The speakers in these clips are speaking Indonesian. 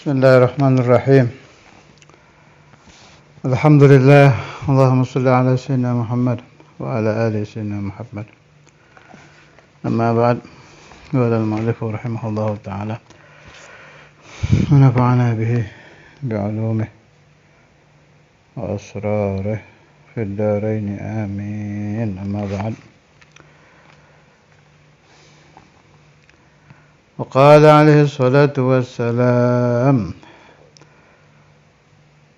Bismillahirrahmanirrahim. Alhamdulillah. Allahumma salli ala sayyidina Muhammad wa ala ali sayyidina Muhammad. Amma ba'd. Qala al-mu'allif rahimahullahu ta'ala wa nafa'ana bihi bi'ulumihi wa asrarihi fid darain amin. Amma ba'd. وقال عليه الصلاة والسلام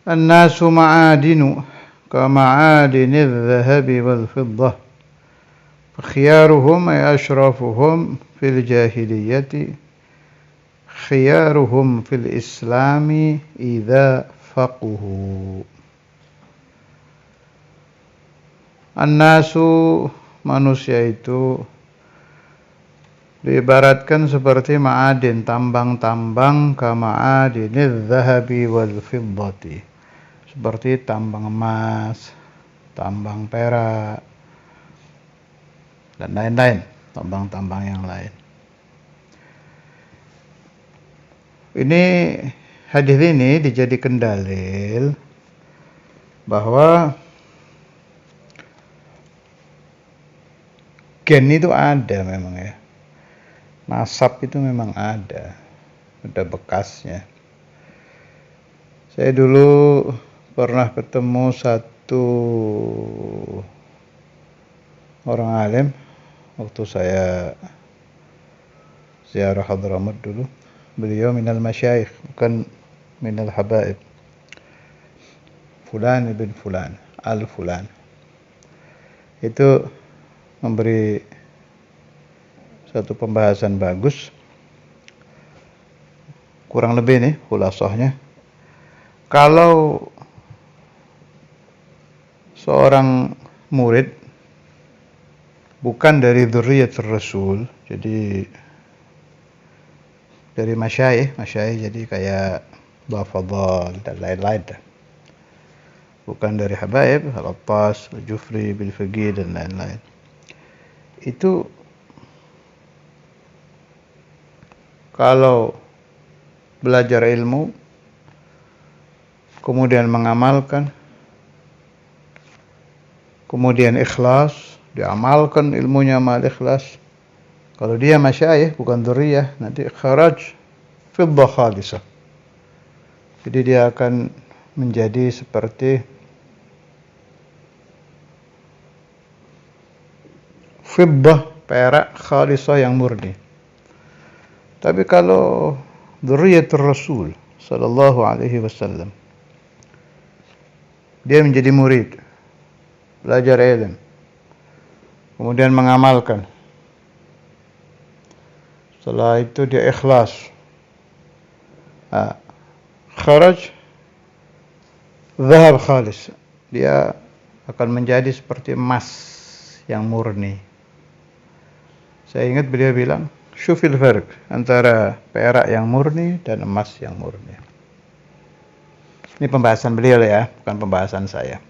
الناس معادن كمعادن الذهب والفضة فخيارهم أي أشرفهم في الجاهلية خيارهم في الإسلام إذا فقهوا. الناس manusia itu diibaratkan seperti ma'adin, tambang-tambang, kama'adinil zahabi wal fiddati, seperti tambang emas, tambang perak, dan lain-lain, tambang-tambang yang lain. Ini hadis ini dijadikan dalil bahwa gen itu ada memang ya. Nasab itu memang ada bekasnya. Saya dulu pernah ketemu satu orang alim waktu saya ziarah Hadramaut dulu. Beliau minal masyayikh, bukan minal habaib. Fulan ibn Fulan, al-Fulan. Itu memberi satu pembahasan bagus, kurang lebih nih khulasahnya. Kalau seorang murid bukan dari dzurriyyatur rasul, jadi dari masyayikh jadi kayak Bafadhal dan lain-lain, bukan dari habaib, Al-Attas, Al-Jufri, Bil-Faqih dan lain-lain, itu kalau belajar ilmu kemudian mengamalkan, kemudian ikhlas, diamalkan ilmunya mal ikhlas, kalau dia masyayikh bukan dzurriyyah, nanti kharaj fiddah khalisah, jadi dia akan menjadi seperti fiddah, perak khalisah yang murni. Tapi kalau dzurriyyatur Rasul sallallahu alaihi wasallam, dia menjadi murid, belajar ilmu, kemudian mengamalkan. Setelah itu dia ikhlas. Kharaj dhahab khalis. Dia akan menjadi seperti emas yang murni. Saya ingat beliau bilang, syufil farq antara perak yang murni dan emas yang murni. Ini pembahasan beliau ya, bukan pembahasan saya.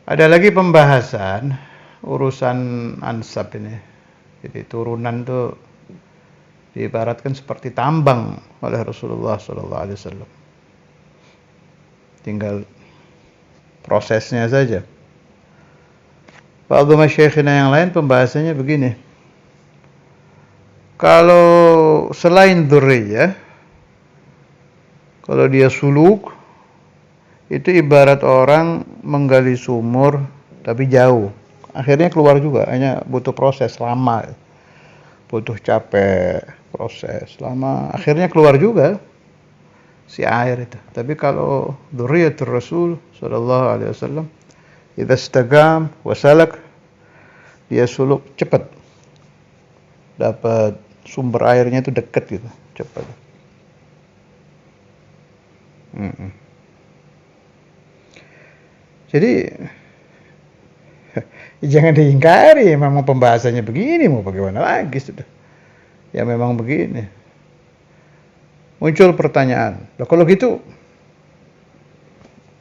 Ada lagi pembahasan urusan ansab ini. Jadi turunan itu diibaratkan seperti tambang oleh Rasulullah SAW. Tinggal prosesnya saja. Ba'dhu masyayikhina yang lain pembahasannya begini. Kalau selain dzurriyyah, kalau dia suluk, itu ibarat orang menggali sumur tapi jauh. Akhirnya keluar juga, hanya butuh proses lama. Butuh capek, proses lama, akhirnya keluar juga si air itu. Tapi kalau dzurriyyatur Rasul sallallahu alaihi wasallam, idza istaqam wa salak, dia suluk cepat, dapat sumber airnya itu dekat gitu, cepat. Jadi jangan diingkari, memang pembahasannya begini, mau bagaimana lagi sudah. Ya memang begini. Muncul pertanyaan, kalau gitu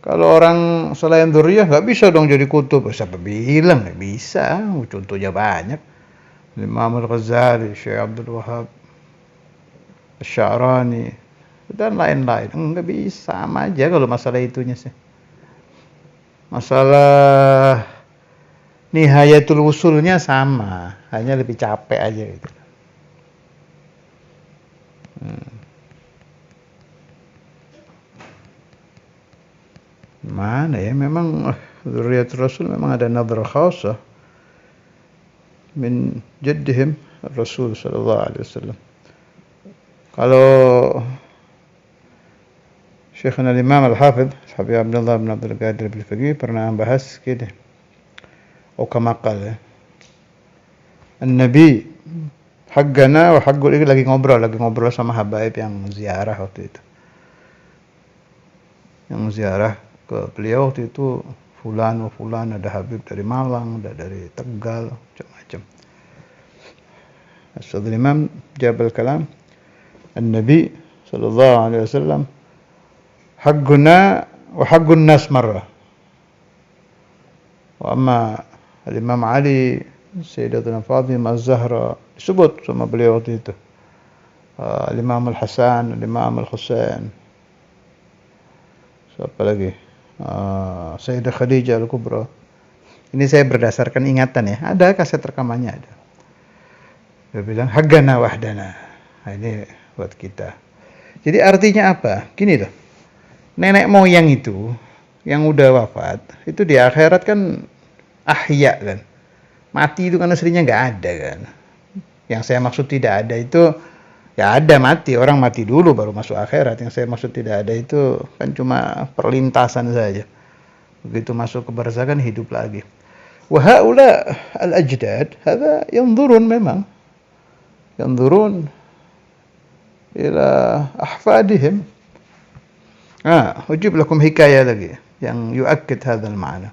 Kalau orang selain dzurriyyah nggak bisa dong jadi kutub. Siapa bilang nggak bisa? Contohnya banyak. Imam Al-Ghazali, Syekh Abdul Wahab, Sya'rani dan lain-lain. Enggak bisa, sama aja kalau masalah itunya sih. Masalah nihayatul usulnya sama, hanya lebih capek aja gitu. Mana ya, memang Dzurriyyatul Rasul memang ada nadhar khasah min jaddihim Rasul sallallahu alaihi wasallam. Kalau Syekhuna Imam Al-Hafidh Habib Abdullah bin Abdul Qadir Al-Fiqih pernah bahas gini. Kama qala An-Nabi haqqana wa haqqul, ini lagi ngobrol sama habaib yang ziarah waktu itu. Yang ziarah ke beliau waktu itu fulan, ada habib dari Malang, ada dari Tegal, macam-macam. Ustadzul Imam jawab al-kalam, An-Nabi sallallahu alaihi wasallam haqquna wa haqqun nas marrah. Wa amma al-Imam Ali, Sayyidatuna Fatimah Az-Zahra disebut sama beliau waktu itu. Al-Imam Al-Hasan, Al-Imam Al-Husain. Siapa lagi? Sayyidah Khadijah Al-Kubra. Ini saya berdasarkan ingatan ya. Ada kaset rekamannya ada. Dia bilang haggana wahdana. Nah, ini buat kita. Jadi artinya apa? Gini loh. Nenek moyang itu yang udah wafat, itu di akhirat kan ahya kan. Mati itu kan aslinya nggak ada kan. Yang saya maksud tidak ada itu ya ada mati, orang mati dulu baru masuk akhirat. Yang saya maksud tidak ada itu kan cuma perlintasan saja. Begitu masuk ke barzakh kan hidup lagi. Wa haula al-ajdad, hada yanzurun memang. Yanzurun ila ahfadihim. Ujib lakum hikayah lagi yang yuakkid hadzal ma'na.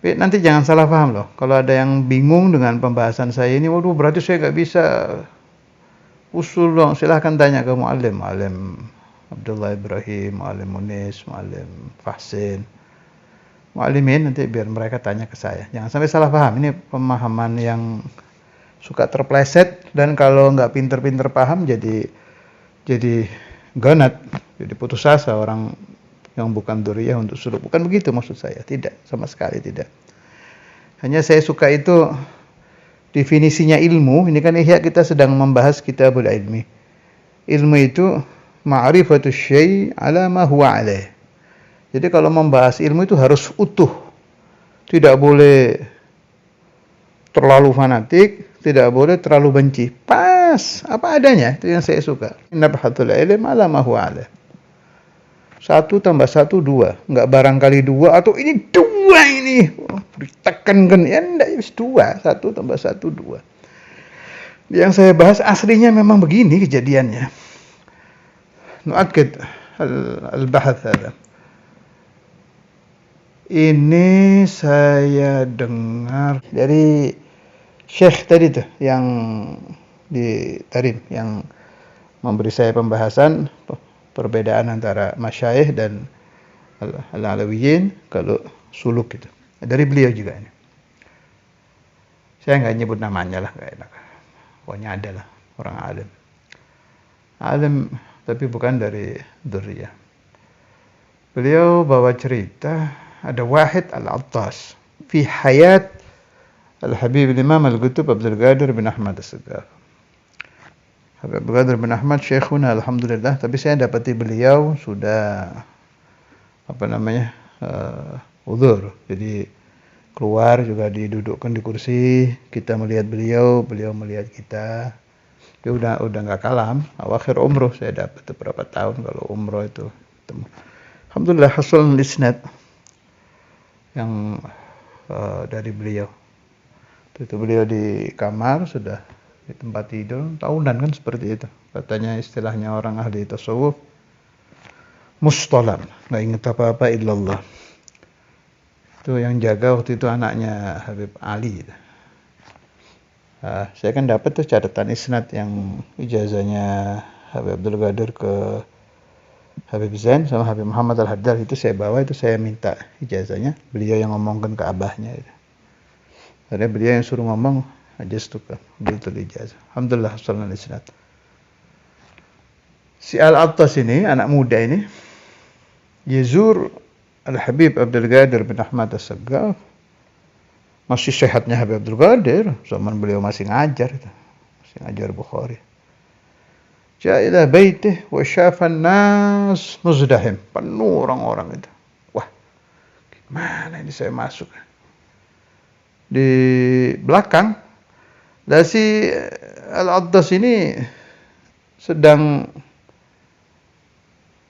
Nanti jangan salah paham loh. Kalau ada yang bingung dengan pembahasan saya ini, waduh berarti saya nggak bisa usul dong. Silahkan tanya ke muallim Abdullah Ibrahim, muallim Munis, muallim Fahsin, muallimin, nanti biar mereka tanya ke saya. Jangan sampai salah paham. Ini pemahaman yang suka terpleset, dan kalau nggak pinter-pinter paham jadi ganat, jadi putus asa orang yang bukan dzurriyyah untuk suluk. Bukan begitu maksud saya, tidak, sama sekali tidak. Hanya saya suka itu definisinya ilmu. Ini kan Ihya kita sedang membahas kitabul ilmi. Ilmu itu ma'rifatus syai' ala ma huwa alaih. Jadi kalau membahas ilmu itu harus utuh. Tidak boleh terlalu fanatik, tidak boleh terlalu benci. Pas, apa adanya, itu yang saya suka. Nabhatul ilm ala ma huwa alaih. 1 tambah 1 2, enggak barangkali 2 atau ini 2 ini. Ditekankan ya enggak, 2, 1 tambah 1 2. Yang saya bahas aslinya memang begini kejadiannya. Nu'akkid al-bahath hada. Ini saya dengar dari Syekh tadi tuh yang di Tarim yang memberi saya pembahasan perbedaan antara masyayikh dan al-alawiyyin kalau suluk gitu. Dari beliau juga ini. Saya nggak nyebut namanya lah, nggak enak. Pokoknya ada lah orang alim. Alim tapi bukan dari dzurriyyah. Beliau bawa cerita ada Wahid Al-Attas fi hayat Al-Habib Imam Al-Qutb Abdul Qadir bin Ahmad As-Sagaf. Habib Abdul Qadir bin Ahmad syekhuna alhamdulillah, tapi saya dapati beliau sudah uzur. Jadi keluar juga didudukkan di kursi, kita melihat beliau melihat kita. Dia udah enggak kalam. Awakhir umroh saya dapat beberapa tahun kalau umroh itu ketemu. Alhamdulillah hasil isnad yang dari beliau. Itu beliau di kamar sudah di tempat tidur tahunan kan seperti itu. Katanya istilahnya orang ahli tasawuf mustalam, nggak ingat apa-apa illallah. Itu yang jaga waktu itu anaknya Habib Ali. Saya kan dapat tuh catatan isnad yang ijazahnya Habib Abdul Qadir ke Habib Zain sama Habib Muhammad Al-Haddad, itu saya bawa, itu saya minta ijazahnya. Beliau yang ngomongkan ke abahnya itu. Karena beliau yang suruh ngomong aja stuka, begitu ijazah. Alhamdulillah sallallahu isnad. Si Al-Attas ini, anak muda ini, yazur Al-Habib Abdul Qadir bin Ahmad As-Saggaf. Masih sehatnya Habib Abdul Qadir, zaman beliau masih ngajar itu. Masih ngajar Bukhari. Ja'a ila baitih wa syafan nas muzdahim. Penuh orang-orang itu. Wah, gimana ini saya masuk? Di belakang, dan si Al-Attas ini sedang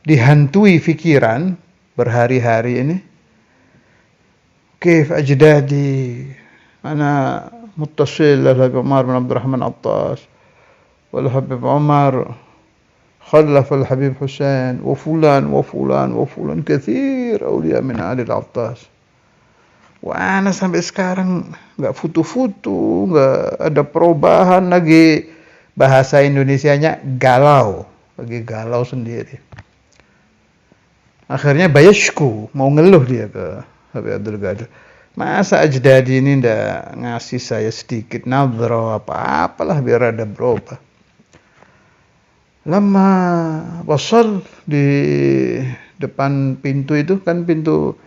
dihantui pikiran berhari-hari ini. Kaif ajdadi ana muttasil al-Habib Umar bin Abdurrahman Attas wal Habib Umar خلف الحبيب حسين وفلان وفلان وفلان كثير أولياء من آل العطاس. Wah, ana sampai sekarang nggak futu-futu, nggak ada perubahan lagi. Bahasa Indonesianya galau, lagi galau sendiri. Akhirnya bayashku, mau ngeluh dia ke Habib Abdul Qadir. Masa Ajdadi ini ndak ngasih saya sedikit nadhra apa-apalah biar ada berubah. Lama wasal di depan pintu itu, kan pintu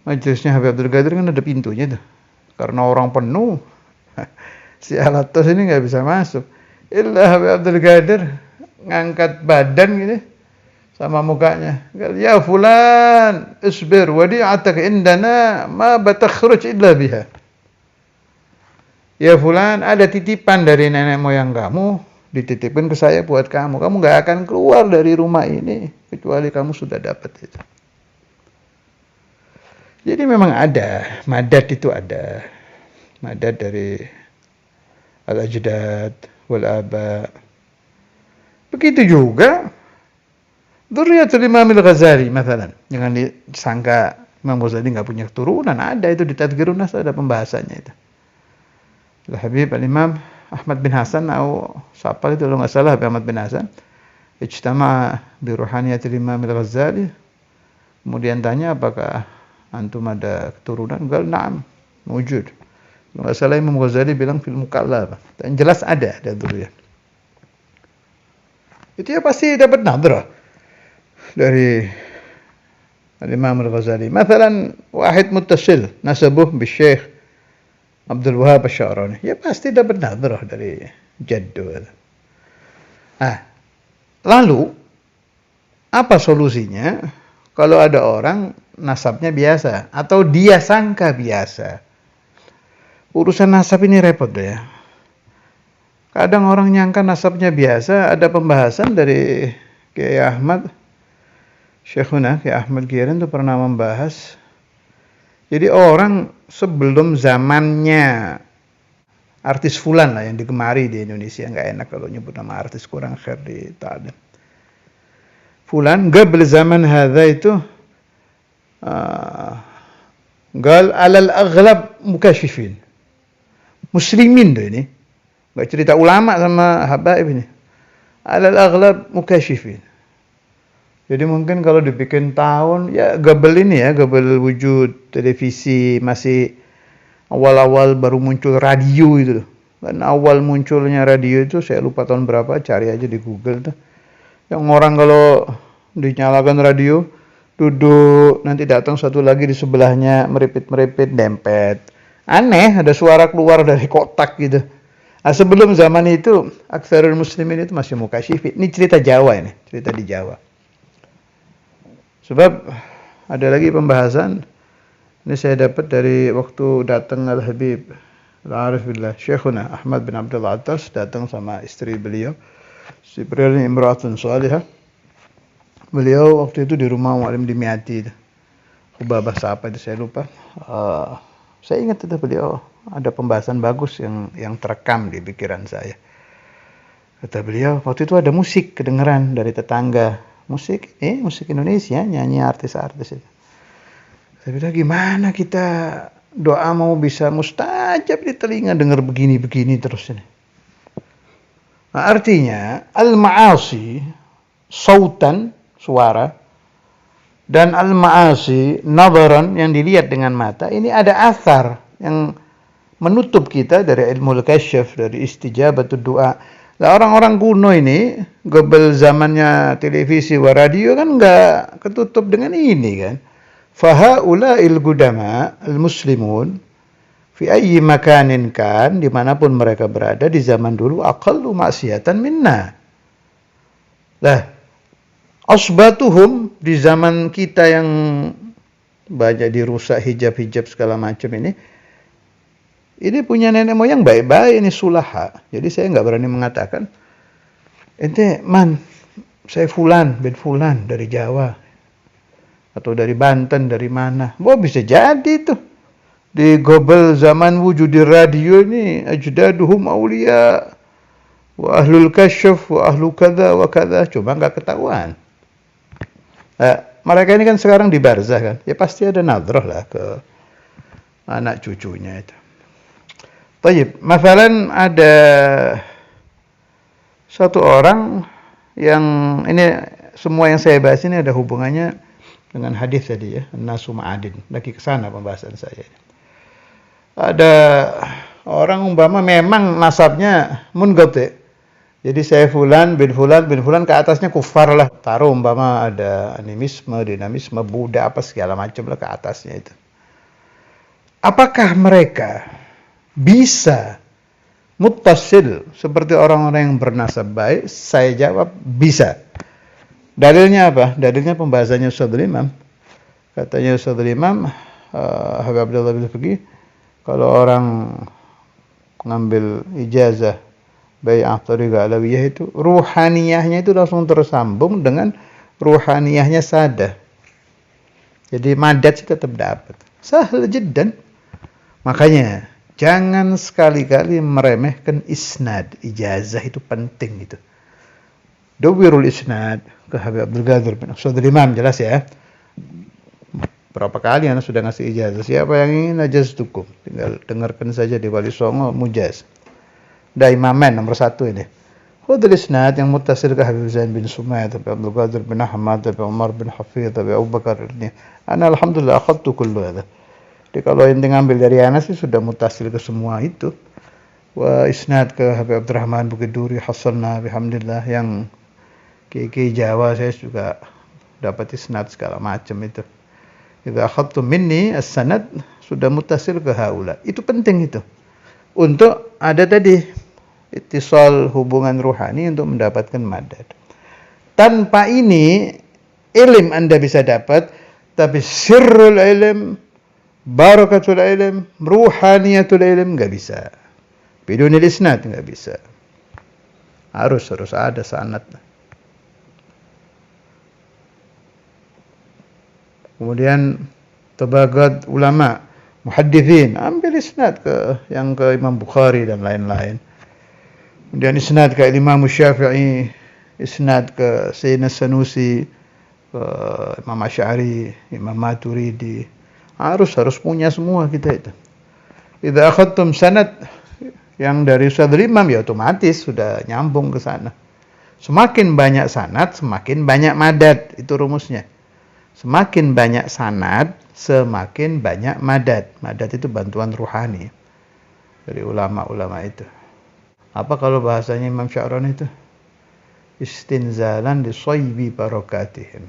majelisnya Habib Abdul Qadir kan ada pintunya tuh. Karena orang penuh, si Al-Attas ini nggak bisa masuk. Illa Habib Abdul Qadir ngangkat badan gitu sama mukanya. Ya fulan, isbir wadi'atak indana ma batakhruj illa biha. Ya fulan, ada titipan dari nenek moyang kamu, dititipin ke saya buat kamu. Kamu nggak akan keluar dari rumah ini kecuali kamu sudah dapat itu. Jadi memang ada, madat itu ada. Madat dari al-ajdad wal aba. Begitu juga Dzurriyyatul Imam Al-Ghazali misalnya. Jangan disangka Imam Ghazali nggak punya keturunan, ada itu di Tadhkirun Nas, ada pembahasannya itu. Al-Habib Al-Imam Ahmad bin Hasan atau siapa itu, kalau nggak salah Habib Ahmad bin Hasan, ijtama bi ruhaniyatil Imam Al-Ghazali. Kemudian tanya, apakah antum ada keturunan? Gal na'am, wujud. Kalau nggak salah Imam Ghazali bilang fil mukallaf. Dan jelas ada dzurriyyah. Itu ya pasti dapat nadrah dari Al-Imam Al-Ghazali. Misalnya wahid muttasil nasabuh bi Syekh Abdul Wahab Asy-Sya'rani, ya pasti dapat nadrah dari jaddu. Lalu apa solusinya kalau ada orang nasabnya biasa atau dia sangka biasa? Urusan nasab ini repot deh ya. Kadang orang nyangka nasabnya biasa, ada pembahasan dari Kiai Ahmad Syekhuna, Kiai Ahmad Giran itu pernah membahas. Jadi orang sebelum zamannya artis fulan lah yang digemari di Indonesia, nggak enak kalau nyebut nama artis, kurang khair di ta'lim. Fulan qabl zaman hadza itu gal alal aghlab mukashifin. Muslimin tuh ini. Enggak cerita ulama sama habaib ini. Alal aghlab mukashifin. Jadi mungkin kalau dibikin tahun, ya gabel ini ya, gabel wujud televisi, masih awal-awal baru muncul radio itu. Dan awal munculnya radio itu, saya lupa tahun berapa, cari aja di Google tuh. Yang orang kalau dinyalakan radio, duduk, nanti datang satu lagi di sebelahnya, meripit-meripit, dempet. Aneh, ada suara keluar dari kotak gitu. Nah, sebelum zaman itu, aktsarul muslimin itu masih mukashifin. Ini cerita Jawa ini, cerita di Jawa. Sebab ada lagi pembahasan, ini saya dapat dari waktu datang Al-Habib Al-Arif Billah Syekhuna Ahmad bin Abdul Attas, datang sama istri beliau, si beliau ini imra'atun salihah. Beliau waktu itu di rumah Mu'alim Dimyati, Khubabah siapa itu saya lupa. Saya ingat itu beliau ada pembahasan bagus yang terekam di pikiran saya. Kata beliau, waktu itu ada musik kedengeran dari tetangga. Musik Indonesia, nyanyi artis-artis itu. Saya bilang, gimana kita doa mau bisa mustajab di telinga dengar begini-begini terus ini. Nah, artinya al-ma'asi sautan, suara, dan al-ma'asi nadharan yang dilihat dengan mata, ini ada athar yang menutup kita dari ilmu al-kasyaf, dari istijabatud doa. Nah, orang-orang kuno ini, gobel zamannya televisi wa radio kan nggak ketutup dengan ini kan. Fahaula'il gudama al-muslimun fi ayyi makanin kan, dimanapun mereka berada di zaman dulu, aqallu maksiatan minna. Lah, asbatuhum di zaman kita yang banyak dirusak hijab-hijab segala macam ini punya nenek moyang baik-baik, ini sulaha. Jadi saya nggak berani mengatakan, ente man, saya fulan bin fulan dari Jawa atau dari Banten, dari mana. Wah, bisa jadi tuh. Di gobel zaman wujud di radio ini, ajdaduhum awliya wa ahlul kasyaf wa ahlu kada wa kada, cuma nggak ketahuan. Mereka ini kan sekarang di barzah kan, ya pasti ada nadroh lah ke anak cucunya itu. Tayyib, masalan ada satu orang yang ini semua yang saya bahas ini ada hubungannya dengan hadis tadi ya, nasu ma'adin. Lagi ke sana pembahasan saya. Ada orang umpama memang nasabnya munqati. Jadi saya fulan bin fulan ke atasnya kufar lah. Taruh umpama ada animisme, dinamisme, Buddha apa segala macam lah ke atasnya itu. Apakah mereka bisa muttasil seperti orang-orang yang bernasab baik? Saya jawab bisa. Dalilnya apa? Dalilnya pembahasannya Ustadzul Imam. Katanya Ustadzul Imam, Habib Abdullah bin Fiqih, kalau orang ngambil ijazah bai'ah thariqah alawiyah itu, ruhaniyahnya itu langsung tersambung dengan ruhaniyahnya sadah. Jadi madat sih tetap dapat. Sahal jiddan. Makanya jangan sekali-kali meremehkan isnad. Ijazah itu penting gitu. Dawirul isnad ke Habib Abdul Qadir bin Ustadzul Imam, jelas ya. Berapa kali anak sudah ngasih ijazah. Siapa yang ingin ajaztukum, tinggal dengarkan saja di Wali Songo Mujaz. Daimamen nomor 1 ini. Khudul isnad yang muttasil ke Habib Zain bin Sumayyah, Habib Abdul Qadir bin Ahmad, Habib Umar bin Hafidh, Habib Abu Bakar ini. Ana alhamdulillah akhadtu kullu hadha. Jadi kalau ente ngambil dari ana sih sudah mutasil ke semua itu. Wa isnad ke Habib Abdurrahman Bukit Duri, hasanna bihamdillah, yang KK Jawa saya juga dapat isnad segala macam itu. Idza akhadtu minni as-sanad sudah mutasil ke haula. Itu penting itu. Untuk ada tadi ittisal hubungan ruhani untuk mendapatkan madad. Tanpa ini ilm Anda bisa dapat, tapi sirrul ilm, barakatul ilm, ruhaniyatul ilm nggak bisa. Bidunil isnad nggak bisa. Harus ada sanad. Kemudian tabaqat ulama, muhadditsin, ambil isnad ke Imam Bukhari dan lain-lain. Kemudian isnad ke Imam Syafi'i, isnad ke Sayyidina Sanusi, ke Imam Asy'ari, Imam Maturidi. Harus punya semua kita itu. Idza akhadtum sanad yang dari Ustadzul Imam, ya otomatis sudah nyambung ke sana. Semakin banyak sanad, semakin banyak madad, itu rumusnya. Semakin banyak sanad, semakin banyak madad. Madad itu bantuan ruhani dari ulama-ulama itu. Apa kalau bahasanya Imam Sya'rani itu? Istinzalan li saybi barakatihim.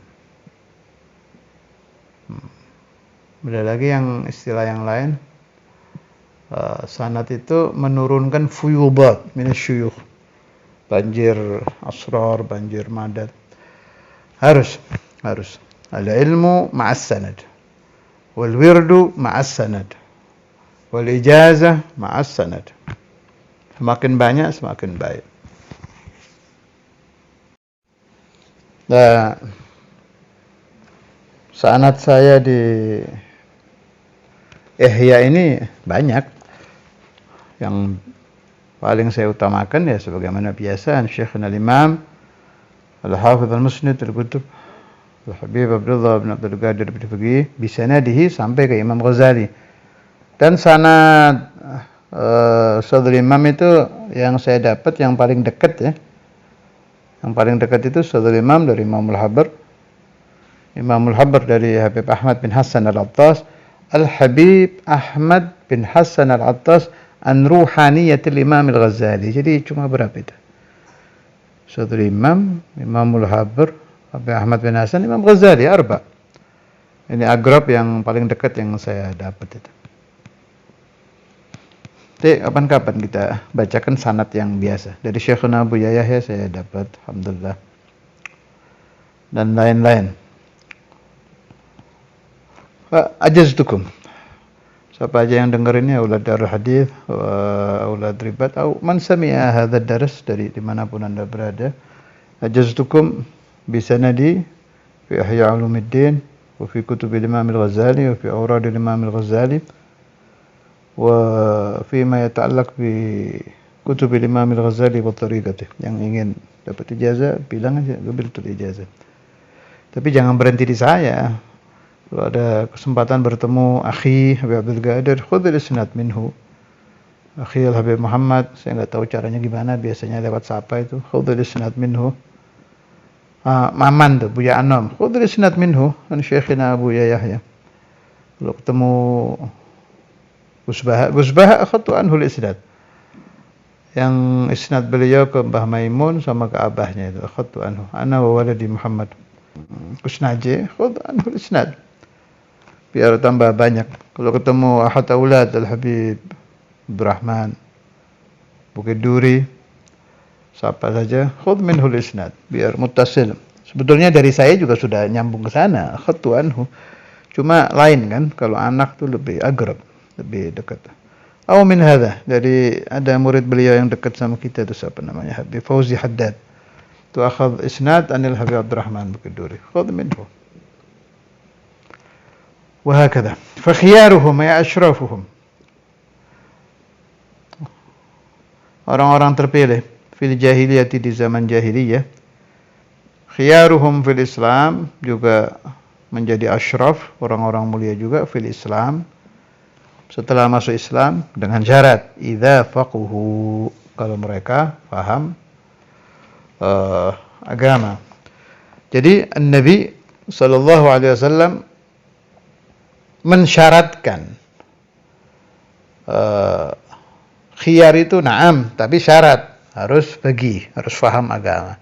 Ada lagi yang istilah yang lain. Sanad itu menurunkan fuyubat minasyuyukh. Banjir asrar, banjir madad. Harus. Al-ilmu ma'as sanad. Wal wirdu ma'as sanad. Wal ijazah ma'as sanad. Semakin banyak semakin baik. Nah, sanad saya di Ihya ini banyak. Yang paling saya utamakan ya sebagaimana biasa Syekhuna al-Imam Al-Hafidh Al-Musnid Al-Qutb Al-Habib Abdullah bin Abdul Qadir bin Fiqih bisanadihi sampai ke Imam Ghazali. Dan sanad Ustadzul Imam itu yang saya dapat yang paling dekat ya. Yang paling dekat itu Ustadzul Imam dari Imamul Habar. Imamul Habar dari Habib Ahmad bin Hasan Al-Attas. Al-Habib Ahmad bin Hasan Al-Attas an ruhaniyatil Imam Al-Ghazali. Jadi cuma berapa itu? Satu imam, Imamul Habr, Habib Ahmad bin Hasan, Imam Ghazali, arba. Ini agrab yang paling dekat yang saya dapat itu. Jadi kapan-kapan kita bacakan sanad yang biasa. Dari Syekhuna Abu Yahya saya dapat, alhamdulillah. Dan lain-lain. Ajaztukum. Siapa aja yang dengar ini, aulad darul hadith, aulad ribat, atau man sami'a hadzal dars dari dimanapun Anda berada. Ajaztukum bisanadi fi Ihya Ulumuddin wa fi kutub Imam Al-Ghazali wa fi awrad Imam Al-Ghazali wa fi ma yata'allaq bi kutub Imam Al-Ghazali wa tariqatih. Yang ingin dapat ijazah bilang aja, qabiltul ijazah. Tapi jangan berhenti di saya. Kalau ada kesempatan bertemu akhi Habib Abdul Qadir, khudhul isnad minhu. Akhi Habib Muhammad, saya nggak tahu caranya gimana, biasanya lewat siapa itu. Khudhul isnad minhu. Maman tuh, Buya Anom. Khudhul isnad minhu, an Syekhina Abu Yahya. Kalau ketemu Gusbah akhadtu anhul isnad. Yang isnad beliau ke Mbah Maimun sama ke abahnya itu, akhadtu anhu. Ana wa waladi Muhammad. Kusnaje, khudh anhul isnad. Biar tambah banyak. Kalau ketemu ahad aulad Al-Habib Abdurrahman Bukit Duri, siapa saja, khudh minhul isnad, biar muttasil. Sebetulnya dari saya juga sudah nyambung ke sana, khadtu anhu. Cuma lain kan, kalau anak tuh lebih agrab, lebih dekat. Aw min hadha, dari ada murid beliau yang dekat sama kita itu siapa namanya, Habib Fauzi Haddad. Tu akhadh isnad anil Habib Abdurrahman Bukit Duri, khudh minhu. وهكذا فخيارهم يا أشرافهم, orang-orang terpilih fil jahiliyati, di zaman jahiliyah, khiyaruhum fil Islam, juga menjadi asyraf, orang-orang mulia juga fil Islam, setelah masuk Islam, dengan syarat idza faquhu, kalau mereka paham agama. Jadi Nabi sallallahu alaihi wasallam mensyaratkan khiyar itu na'am, tapi syarat harus faham agama.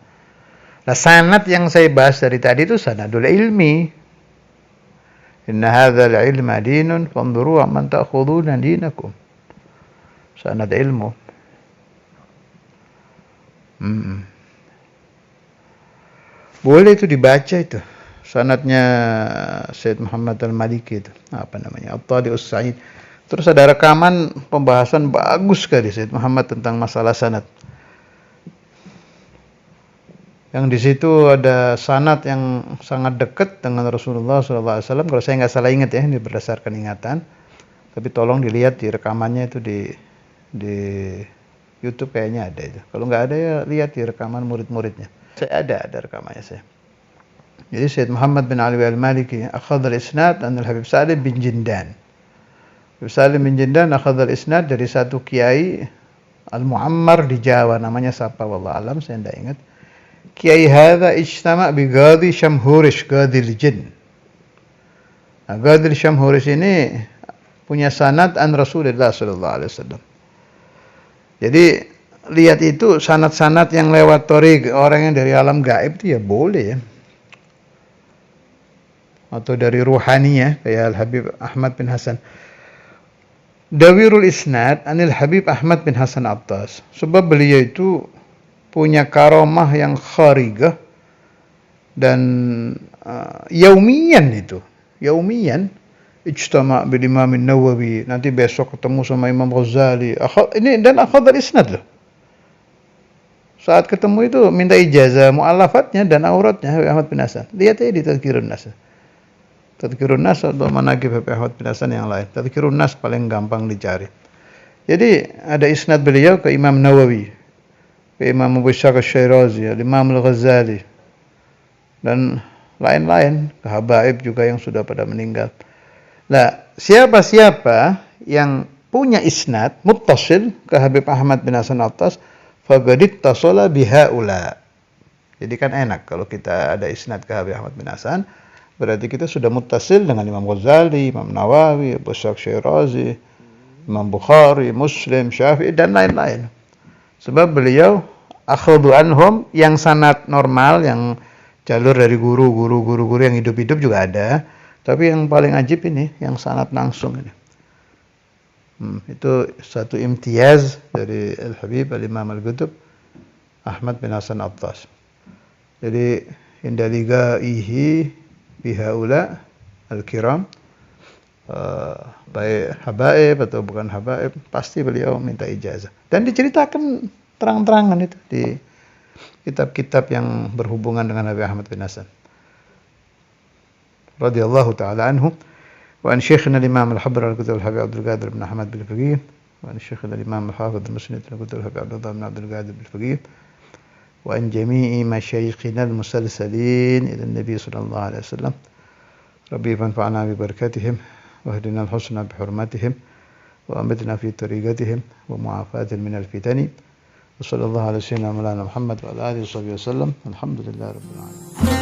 Nah, sanad yang saya bahas dari tadi itu sanadul ilmi. Inna hadzal ilma dinun fanzuru amman ta'khuduna dinakum. Sanad ilmu. Boleh itu dibaca itu. Sanadnya Syed Muhammad Al-Maliki itu, apa namanya, At-Tali'us Sa'id. Terus ada rekaman pembahasan bagus sekali Syed Muhammad tentang masalah sanad. Yang di situ ada sanad yang sangat dekat dengan Rasulullah SAW. Kalau saya nggak salah ingat ya, ini berdasarkan ingatan. Tapi tolong dilihat di rekamannya itu di YouTube kayaknya ada itu. Kalau nggak ada ya lihat di rekaman murid-muridnya. Saya ada rekamannya saya. Jadi Syed Muhammad bin Ali Al-Maliki akhadha al-isnad an al-Habib Salim bin Jindan. Habib Salim bin Jindan akhadha al-isnad dari satu kiai Al-Muammar di Jawa, namanya siapa wallahu alam, saya tidak ingat. Kiai hadza ijtama' bi Qadhi Syamhurish, Qadhil Jin. Nah, Qadhil Syamhurish ini punya sanad an Rasulullah sallallahu alaihi wasallam. Jadi lihat itu sanad-sanad yang lewat thariq orang yang dari alam gaib itu ya boleh ya. Atau dari ruhaniyah kayak Al-Habib Ahmad bin Hasan. Dawirul isnad anil Habib Ahmad bin Hasan Attas. Sebab beliau itu punya karomah yang kharigah dan yaumiyan itu. Yaumiyan ijtama' bil Imam Nawawi, nanti besok ketemu sama Imam Ghazali. Ini dan akhadha isnad loh. Saat ketemu itu minta ijazah mu'alafatnya dan auratnya Habib Ahmad bin Hasan. Lihat aja di Tadhkirun Nas. Tadhkirun Nas atau manaqib Habib Ahmad bin Hasan yang lain. Tadhkirun Nas paling gampang dicari. Jadi ada isnad beliau ke Imam Nawawi, ke Imam Abu Ishaq Asy-Syirazi, Imam Al-Ghazali, dan lain-lain, ke habaib juga yang sudah pada meninggal. Nah, siapa-siapa yang punya isnad muttasil ke Habib Ahmad bin Hasan Attas, faqad ittasala bihaula. Jadi kan enak kalau kita ada isnad ke Habib Ahmad bin Hasan, berarti kita sudah muttasil dengan Imam Ghazali, Imam Nawawi, Abu Ishaq Syirazi, Imam Bukhari, Muslim, Syafi'i, dan lain-lain. Sebab beliau akhadhu anhum yang sanad normal, yang jalur dari guru yang hidup-hidup juga ada. Tapi yang paling ajib ini, yang sanad langsung ini. Itu satu imtiaz dari Al-Habib Al-Imam Al-Qutb Ahmad bin Hasan Attas. Jadi indaliga'ihi bihaula al-kiram, baik habaib atau bukan habaib, pasti beliau minta ijazah. Dan diceritakan terang-terangan itu di kitab-kitab yang berhubungan dengan Habib Ahmad bin Hasan radhiyallahu taala anhu. Wa an syekhina al-imam al-habr al-qutb al-habib Abdul Qadir bin Ahmad bin Faqih, wa an syekhina al-imam al-hafidh al-musnid al-qutb al-habib Abdullah bin Abdul Qadir bin Faqih, wa an jami'i masyayikhina al-musalsalin ila an-nabi sallallahu alaihi wasallam. Rabbi fanfa'na bi barakatihim wa hdina al-husna bi hurmatihim wa amitna fi tariqatihim wa mu'afatin min al-fitani. Wa sallallahu ala sayyidina Muhammad wa ala alihi wa sahbihi wasallam. Alhamdulillah rabbil alamin.